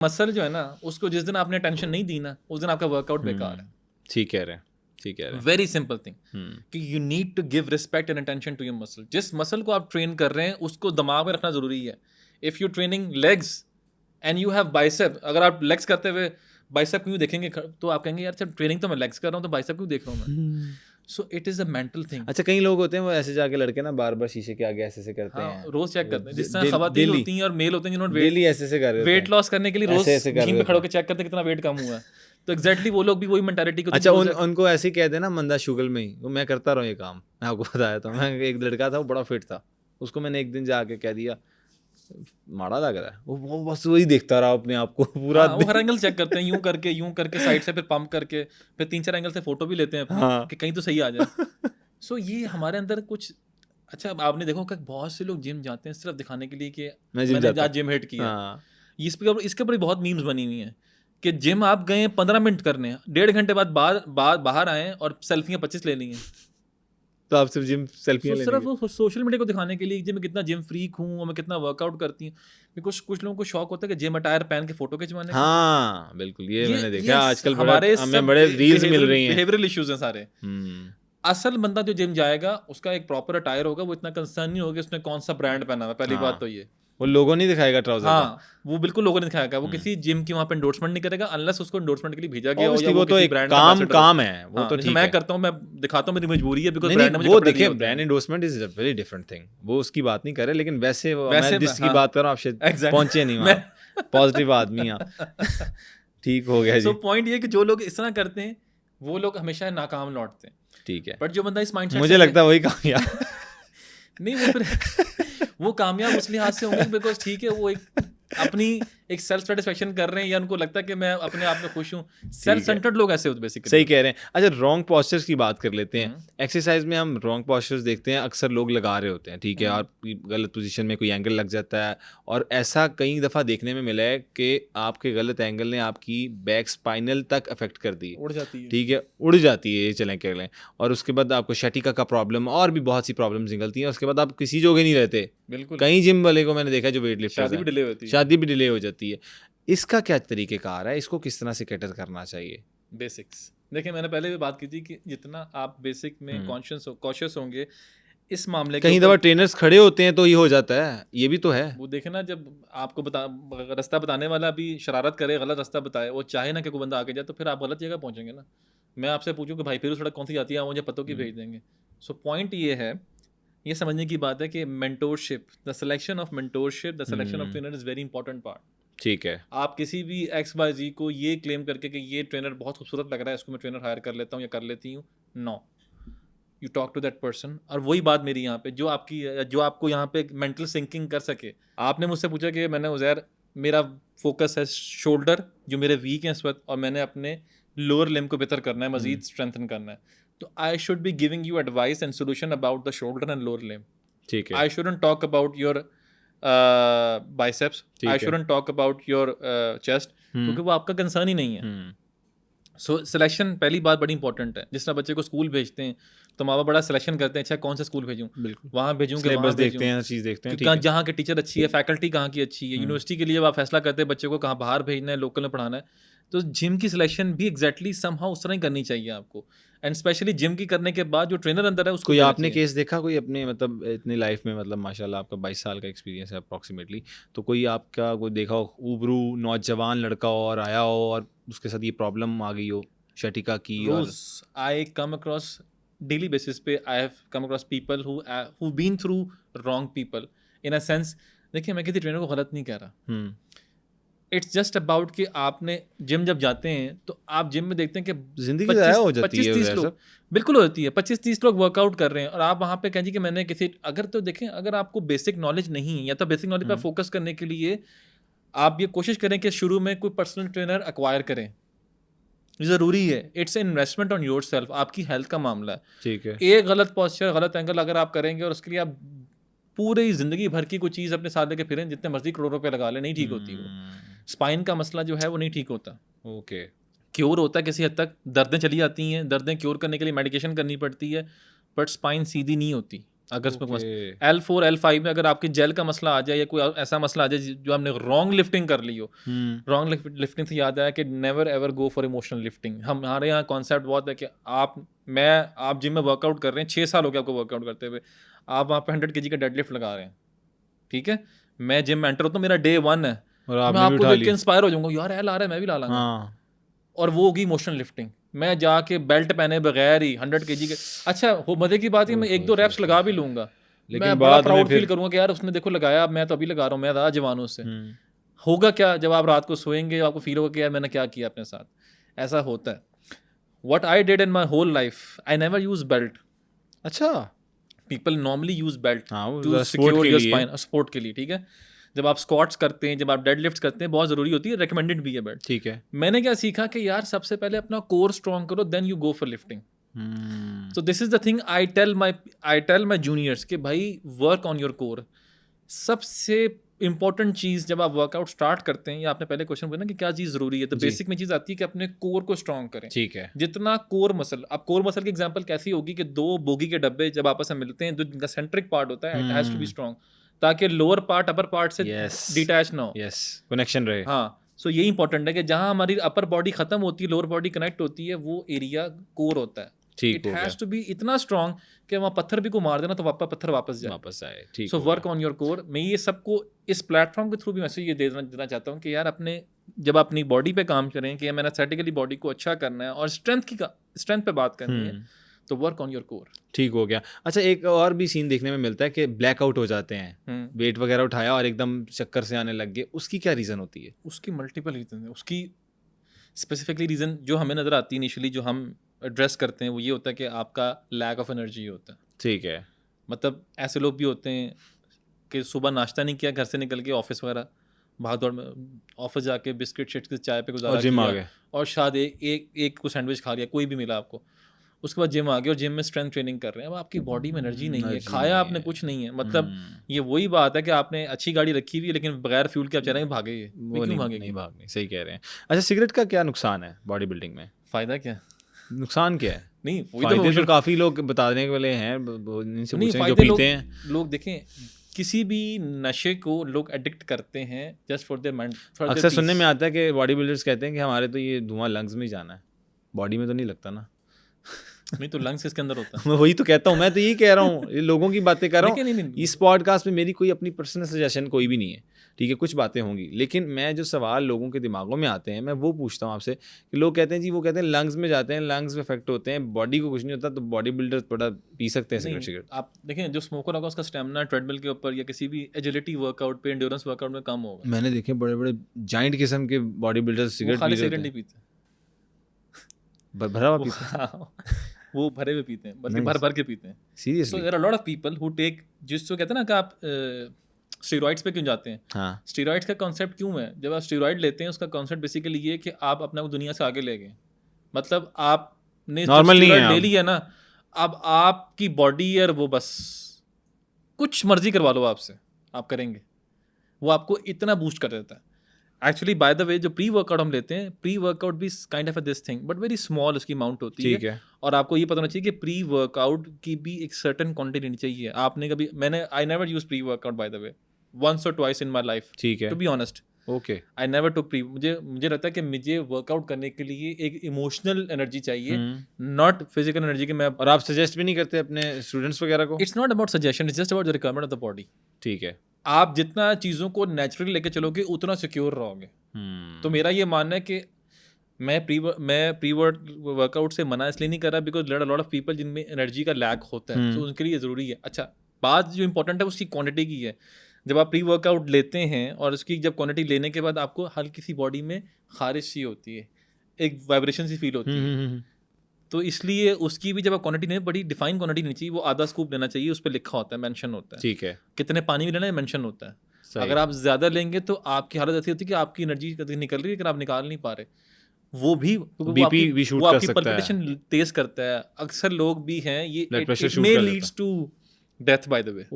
Muscle जो है ना, उसको जिस दिन आपने टेंशन नहीं दी ना, उस दिन आपका वर्कआउट बेकार है। ठीक कह रहे हैं, ठीक कह रहे हैं। वेरी सिंपल थिंग कि you need to give respect and attention to your muscle. जिस मसल को आप ट्रेन कर रहे हैं उसको दिमाग में रखना जरूरी है। If you training legs and you have bicep, अगर आप लेग्स करते हुए बाइसेप क्यों देखेंगे तो आप कहेंगे यार जब ट्रेनिंग तो मैं लेग्स कर रहा हूँ तो बाइसेप क्यों देख रहा हूँ मैं। So it is a mental thing. अच्छा, कई लोग होते हैं वो ऐसे जाके लड़के ना बार बार शीशे के आगे ऐसे करते हाँ, हैं, रोज चेक करते हैं। जिस तरह खवातीन डेली होती हैं और मेल होते हैं जिन्होंने डेली ऐसे कर रहे होते वेट हैं, लॉस करने के लिए रोज ऐसे कर जिम रहे पे खड़े होते होकर चेक करते हैं कितना वेट कम हुआ है। तो एग्जैक्टली वो लोग भी वही मेंटालिटी को। अच्छा, उनको ऐसे ही कह देना मंदा शुगल में ही, वो मैं करता रहा हूँ ये काम। मैं आपको बताया था, मैं एक लड़का था वो बड़ा फिट था, उसको मैंने एक दिन जाके कह दिया माड़ा लग रहा है, वो बस वही देखता रहा अपने आप को पूरा हाँ, वो हर एंगल चेक करते हैं, यूं करके साइड से, फिर पंप करके, फिर 3-4 एंगल से फोटो भी लेते हैं अपनी हाँ कि कहीं तो सही आ जाए। सो ये हमारे अंदर कुछ। अच्छा, अब आपने देखो कि बहुत से लोग जिम जाते हैं सिर्फ दिखाने के लिए कि मैं जिम मैंने जाता आज जिम हिट किया। हाँ, इसके ऊपर भी बहुत मीम्स बनी हुई हैं कि जिम आप गए 15 मिनट करने, 1.5 घंटे बाद बाहर आए और सेल्फियाँ 25 ले ली हैं। तो आप सिर्फ जिम सेल्फियाँ लेने सिर्फ के वो सोशल मीडिया को दिखाने के लिए कि मैं कितना जिम फ्रीक हूँ और मैं कितना वर्कआउट करती हूँ। कुछ लोगों को शौक होता है कि जिम अटायर पहन के फोटो खिंचवाने का। हाँ बिल्कुल, ये मैंने देखा आजकल हमारे हमें बड़े रील्स मिल रही हैं। बिहेवियरल इश्यूज हैं सारे। असल बंदा जो जिम जाएगा उसका एक प्रॉपर अटायर होगा, वो इतना कंसर्न नहीं होगा उसने कौन सा ब्रांड पहना है। पहली बात तो ये, वो लोगो नहीं दिखाएगा ट्राउजर का। हाँ, वो बिल्कुल लोगों ने दिखाया। वो किसी जिम की वहाँ पे एंडोर्समेंट नहीं करेगा अनलेस उसको एंडोर्समेंट के लिए भेजा गया हो या Obviously, वो तो किसी एक ब्रांड का ambassador हो। काम है, वो हाँ, तो जैसे ठीक मैं है। करता हूँ, मैं दिखाता हूँ, मेरी मजबूरी है बिकॉज नहीं ब्रांड ने मुझे वो कपड़े दिए देखिए, होते ब्रांड हैं। Endorsement is a very different thing, वो उसकी बात नहीं कर रहे, लेकिन वैसे वैसे मैं जिसकी हाँ, बात कर रहा हूँ आप शायद exactly। पहुंचे नहीं मैं वहाँ। पॉजिटिव आदमी आप। ठीक हो गया सो जी। पॉइंट ये कि जो लोग इस तरह करते हैं वो लोग हमेशा नाकाम लौटते हैं। ठीक है, बट जो बंदा इस माइंडसेट मुझे लगता है वही कामयाब। नहीं, वो फिर वो कामयाब उस लिहाज से होंगे बिकॉज ठीक है वो अपनी एक सेल्फ सेटिस्फेक्शन कर रहे हैं या उनको लगता है कि मैं अपने आप में खुश हूँ। सेल्फ सेंटर्ड लोग ऐसे होते बेसिकली। सही कह रहे हैं। अच्छा, रॉन्ग पोस्चर्स की बात कर लेते हैं। एक्सरसाइज में हम रॉन्ग पोस्चर्स देखते हैं, अक्सर लोग लगा रहे होते हैं, ठीक है, और गलत पोजीशन में कोई एंगल लग जाता है, और ऐसा कई दफ़ा देखने में मिला है कि आपके गलत एंगल ने आपकी बैक स्पाइनल तक अफेक्ट कर दी, उड़ जाती है। ठीक है, उड़ जाती है, ये चलें कह लें, और उसके बाद आपको शटिका का प्रॉब्लम और भी बहुत सी प्रॉब्लम्स निकलती हैं। उसके बाद आप किसी जोगे नहीं रहते। बिल्कुल, कई जिम वाले को मैंने देखा है जो वेट लिफ्टर्स शादी भी डिले होती है। शादी भी डिले हो जाती है। इसका क्या तरीक़ेकार है, इसको किस तरह से कैटर करना चाहिए? बेसिक्स देखिए, मैंने पहले भी बात की थी कि जितना आप बेसिक में कॉशियस होंगे इस मामले के कई दफ़ा ट्रेनर्स खड़े होते हैं तो ये हो जाता है, ये भी तो है। वो देखे ना, जब आपको रास्ता बताने वाला भी शरारत करे, गलत रास्ता बताए, वो चाहे ना कि कोई बंदा आगे जाए, तो फिर आप गलत जगह पहुंचेंगे ना। मैं आपसे पूछूं कि भाई फिर सड़क कौन सी जाती है, आप मुझे पतों की भेज देंगे। सो पॉइंट ये है, ये समझने की बात है कि mentorship, the selection of mentorship, the selection of trainer is very important part. ठीक है। आप किसी भी XYZ को ये क्लेम करके कि ये ट्रेनर बहुत खूबसूरत लग रहा है, इसको मैं ट्रेनर हायर कर लेता हूँ या कर लेती हूँ, no, you talk to that person. और वही बात मेरी यहाँ पे, जो आपको यहाँ पे मेंटल सिंकिंग कर सके। आपने मुझसे पूछा कि मैंने उज़ैर, मेरा फोकस है शोल्डर जो मेरे वीक हैं इस वक्त, और मैंने अपने लोअर लिम्ब को बेहतर करना है, मजीद स्ट्रेंथन करना है, तो I should be giving you advice and solution about the shoulder and lower limb. ठीक है। I shouldn't talk about your biceps, I shouldn't talk about your chest, क्योंकि वो आपका कंसर्न ही नहीं है। सो सिलेक्शन पहली बात बड़ी इंपॉर्टेंट है। जिस तरह बच्चे को स्कूल भेजते हैं तो माँ बाप बड़ा सिलेक्शन करते हैं, अच्छा कौन सा स्कूल भेजूँ, वहाँ भेजूँ कि वहाँ देखते हैं, चीज़ देखते हैं, ठीक भेजूँ, है। जहाँ की टीचर अच्छी है, फैकल्टी कहाँ की अच्छी है। यूनिवर्सिटी के लिए आप फैसला करते हैं बच्चे को कहाँ बाहर भेजना है, लोकल में पढ़ाना है। तो जिम की सिलेक्शन भी एग्जैक्टली समहाउ उस तरह ही करनी चाहिए आपको। एंड स्पेशली जिम की करने के बाद जो ट्रेनर अंदर है उसको कोई आपने केस देखा कोई अपने मतलब इतनी लाइफ में, मतलब माशाल्लाह आपका 22 साल का एक्सपीरियंस है अप्रॉक्सीमेटली, तो कोई आपका कोई देखा हो उबरू नौजवान लड़का हो और आया हो और उसके साथ ये प्रॉब्लम आ गई हो शटिका की? रोज I come across daily basis पे, I have come across people who been through wrong people in a sense. देखिए, मैं किसी ट्रेनर को गलत नहीं कह रहा, इट्स जस्ट अबाउट कि आपने जिम जब जाते हैं तो आप जिम में देखते हैं कि जिंदगी ज़ाया हो जाती है 25-30 लोग, बिल्कुल होती है, 25-30 लोग वर्कआउट कर रहे हैं और आप वहाँ पे कहें कि मैंने किसी, अगर तो देखें, अगर आपको बेसिक नॉलेज नहीं है या तो बेसिक नॉलेज पर फोकस करने के लिए आप ये कोशिश करें कि शुरू में कोई पर्सनल ट्रेनर एक्वायर करें, ज़रूरी है। It's investment on your self, आपकी हेल्थ का मामला है। ठीक है। एक गलत पॉस्चर, गलत एंगल अगर आप करेंगे और उसके लिए आप पूरी ज़िंदगी भर की कोई चीज़ अपने साथ लेके फिरें, जितने मर्जी करोड़ों रुपये लगा लें, नहीं ठीक होती वो। स्पाइन का मसला जो है वो नहीं ठीक होता। ओके। क्योर होता है किसी हद तक, दर्दें चली जाती हैं, दर्दें क्योर करने के लिए मेडिकेशन करनी पड़ती है, बट स्पाइन सीधी नहीं होती। अगर उसमें L4 L5 में अगर आपकी जेल का मसला आ जाए या कोई ऐसा मसला आ जाए जो आपने रॉन्ग लिफ्टिंग कर ली हो, रॉन्ग लिफ्टिंग से याद आया कि never ever go for emotional lifting. हमारे यहाँ कॉन्सेप्ट बहुत है कि आप जिम में वर्कआउट कर रहे हैं, 6 साल हो गया आपको वर्कआउट करते हुए, आप वहाँ पे 100 kg का डेड लिफ्ट लगा रहे हैं, ठीक है, मैं जिम में एंटर होता हूँ, मेरा डे 1 है, मैं आपको देख के इंस्पायर हो जाऊंगा, यार एल आ रहा है मैं भी ला लूंगा, और वो होगी इमोशनल लिफ्टिंग। मैं जाके बेल्ट पहने बगैर ही 100 kg के, अच्छा वो मजे की बात है, मैं 1-2 रैप्स लगा भी लूंगा, लेकिन मैं बड़ा प्राउड फील करूंगा कि यार उसने देखो लगाया, मैं तो अभी लगा रहा हूँ, मैं था जवानों से। होगा क्या जब आप रात को सोएंगे, आपको फील होगा कि यार मैंने क्या किया अपने साथ, ऐसा होता है। What I did in my whole life, I never use belt. अच्छा, people normally use belt to to secure your spine, sport के लिए, ठीक है। जब आप स्क्वाट्स करते हैं, जब आप डेड लिफ्ट करते हैं, बहुत ज़रूरी होती है, रिकमेंडेड भी है बेल्ट, ठीक है। मैंने क्या सीखा कि यार सबसे पहले अपना कोर स्ट्रॉन्ग करो, then you go for lifting. So this is the thing I tell my juniors कि भाई वर्क ऑन योर कोर। सबसे इंपॉर्टेंट चीज़ जब आप वर्कआउट स्टार्ट करते हैं, या आपने पहले क्वेश्चन पूछा ना कि क्या चीज़ ज़रूरी है, तो बेसिक में चीज़ आती है कि अपने कोर को स्ट्रॉन्ग करें, ठीक है। जितना कोर मसल, अब कोर मसल की एग्जांपल कैसी होगी कि 2 बोगी के डब्बे जब आपस में मिलते हैं, जो जिनका सेंट्रिक पार्ट होता है, it has to be strong, ताकि लोअर पार्ट अपर पार्ट से डिटैच ना हो, कनेक्शन रहे। हाँ, सो यही इंपॉर्टेंट है कि जहाँ हमारी अपर बॉडी खत्म होती है, लोअर बॉडी कनेक्ट होती है, वो एरिया कोर होता है। इट हैज टू बी इतना स्ट्रॉन्ग कि वहाँ पत्थर भी को मार देना तो पत्थर वापस आए। ठीक, so work on your core. मैं ये सबको इस प्लेटफॉर्म के थ्रू भी मैसेज ये देना चाहता हूँ कि यार अपने जब अपनी बॉडी पे काम करें कि मैंने एस्थेटिकली बॉडी को अच्छा करना है और स्ट्रेंथ पे बात करनी है, तो वर्क ऑन योर कोर। ठीक हो गया। अच्छा, एक और भी सीन देखने में मिलता है कि ब्लैकआउट हो जाते हैं, वेट वगैरह उठाया और एकदम चक्कर से आने लग गए, उसकी क्या रीज़न होती है? उसकी मल्टीपल रीज़न है। उसकी स्पेसिफिकली रीज़न जो हमें नज़र आती है इनिशियली, जो हम एड्रेस करते हैं, वो ये होता है कि आपका लैक ऑफ एनर्जी होता है। ठीक है। मतलब ऐसे लोग भी होते हैं कि सुबह नाश्ता नहीं किया, घर से निकल के ऑफिस वगैरह भाग दौड़ में, ऑफिस जाके बिस्किट शिट चाय पे गुजारा जिम आ गए, और शायद एक को सैंडविच खा लिया, कोई भी मिला आपको, उसके बाद जिम आ गए और जिम में स्ट्रेंथ ट्रेनिंग कर रहे हैं। अब आपकी बॉडी में एनर्जी नहीं है, खाया आपने कुछ नहीं है। मतलब ये वही बात है कि आपने अच्छी गाड़ी रखी हुई है लेकिन बगैर फ्यूल के आप चल रहे हैं, भागे नहीं भागने। सही कह रहे हैं। अच्छा, सिगरेट का क्या नुकसान है बॉडी बिल्डिंग में? फ़ायदा क्या, नुकसान क्या है? नहीं, फायदे तो काफ़ी लोग बताने वाले हैं, इनसे पूछें जो पीते हैं लोग। देखें, किसी भी नशे को लोग एडिक्ट करते हैं जस्ट फॉर देयर माइंड। अक्सर सुनने में आता है कि बॉडी बिल्डर्स कहते हैं कि हमारे तो ये धुआं लंग्स में ही जाना है, बॉडी में तो नहीं लगता ना। नहीं तो लंग्स किसके अंदर होता है? मैं वही तो कहता हूँ, मैं तो यही कह रहा हूँ, ये लोगों की बातें कर रहा हूँ। इस पॉडकास्ट में मेरी कोई अपनी पर्सनल सजेशन कोई भी नहीं है, ठीक है, कुछ बातें होंगी, लेकिन मैं जो सवाल लोगों के दिमागों में आते हैं मैं वो पूछता हूँ आपसे कि लोग कहते हैं जी, वो कहते हैं लंग्स में जाते हैं, लंग्स में इफेक्ट होते हैं, बॉडी को कुछ नहीं होता, तो बॉडी बिल्डर थोड़ा पी सकते हैं सिगरेट। आप देखें, जो स्मोकर होगा उसका स्टेमिना ट्रेडमिल के ऊपर या किसी भी एजिलिटी वर्कआउट पे, एंड्योरेंस वर्कआउट में कम होगा। मैंने देखे बड़े बड़े जाइंट किस्म के बॉडी बिल्डर्स सिगरेट नहीं पीते, भरा हुआ पीते वो भरे हुए पीते हैं, बल्कि भर के पीते हैं। Seriously, so there are lot of people who take, जिसको कहते हैं ना कि आप स्टेरॉइड्स पे क्यों जाते हैं। हाँ, स्टेरॉइड्स का कॉन्सेप्ट क्यों है, जब आप स्टेरॉइड लेते हैं उसका कॉन्सेप्ट बेसिकली ये है कि आप अपने को दुनिया से आगे ले गए। मतलब आपने नॉर्मल नहीं है, ले लिया ना, अब आपकी बॉडी और वो बस कुछ मर्जी करवा लो आपसे, आप करेंगे, वो आपको इतना बूस्ट कर देता है। एक्चुअली बाय द वे, जो प्री वर्कआउट हम लेते हैं, प्री वर्कआउट भी kind of this thing, but very small उसकी अमाउंट होती है। और आपको ये पता होना चाहिए कि प्री वर्कआउट की भी एक सर्टेन क्वांटिटी लेनी चाहिए। आपने कभी, I never use pre workout by the way, once और ट्वाइस इन माय लाइफ, ठीक है, to be honest. Okay, I never took pre. मुझे लगता है कि मुझे वर्कआउट करने के लिए एक इमोशनल एनर्जी चाहिए, नॉट फिजिकल एनर्जी की। मैं, और आप सजेस्ट भी नहीं करते अपने स्टूडेंट्स वगैरह को? It's not about suggestion, it's just about the requirement of the body. ठीक है, आप जितना चीज़ों को नेचुरली लेके चलोगे उतना सिक्योर रहोगे। तो मेरा ये मानना है कि मैं प्री वर्कआउट से मना इसलिए नहीं कर रहा because there are lot of people जिनमें एनर्जी का लैक होता है, तो उनके लिए ज़रूरी है। अच्छा, बात जो इंपॉर्टेंट है उसकी क्वांटिटी की है। जब आप प्री वर्कआउट लेते हैं और उसकी जब क्वांटिटी लेने के बाद आपको हल्की सी बॉडी में खारिश सी होती है, एक वाइब्रेशन सी फील होती है, तो इसलिए उसकी भी जब आप क्वांटिटी नहीं, बड़ी डिफाइन क्वांटिटी नहीं चाहिए, वो आधा स्कूप लेना चाहिए, उस पर लिखा होता है, मेंशन होता है, ठीक है, कितने पानी भी लेना है मेंशन होता है। अगर आप ज़्यादा लेंगे तो आपकी हालत ऐसी होती है कि आपकी एनर्जी निकल रही है लेकिन आप निकाल नहीं पा रहे, वो भी बीपी भी शूट कर सकता है, पल्पिटेशन तेज करता है। अक्सर लोग भी हैं, ये it may leads to death by the way.